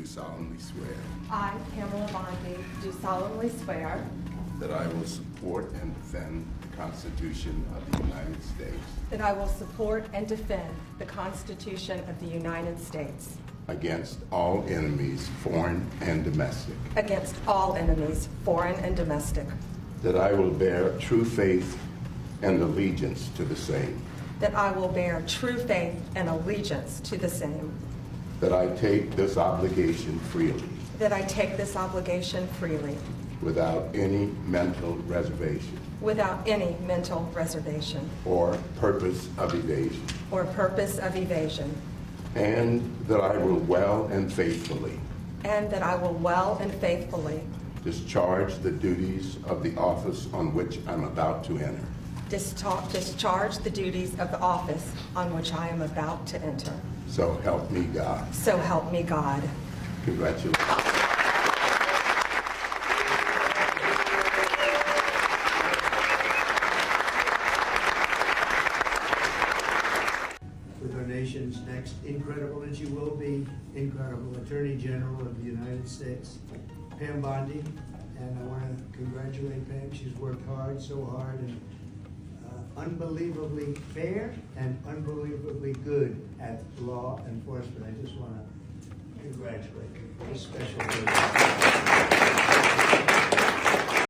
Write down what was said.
do solemnly swear I, Pamela Bondi, do solemnly swear that I will support and defend the Constitution of the United States that I will support and defend the Constitution of the United States against all enemies, foreign and domestic, against all enemies, foreign and domestic, that I will bear true faith and allegiance to the same, that I will bear true faith and allegiance to the same, that I take this obligation freely that I take this obligation freely without any mental reservation without any mental reservation or purpose of evasion, or purpose of evasion, and that I will well and faithfully and that I will well and faithfully discharge the duties of the office on which I'm about to enter. discharge the duties of the office on which I am about to enter. So help me God. So help me God. Congratulations. With our nation's next incredible, and she will be incredible, Attorney General of the United States, Pam Bondi. And I want to congratulate Pam. She's worked hard, so hard, and unbelievably fair and unbelievably good at law enforcement. I just want to congratulate you. A special day.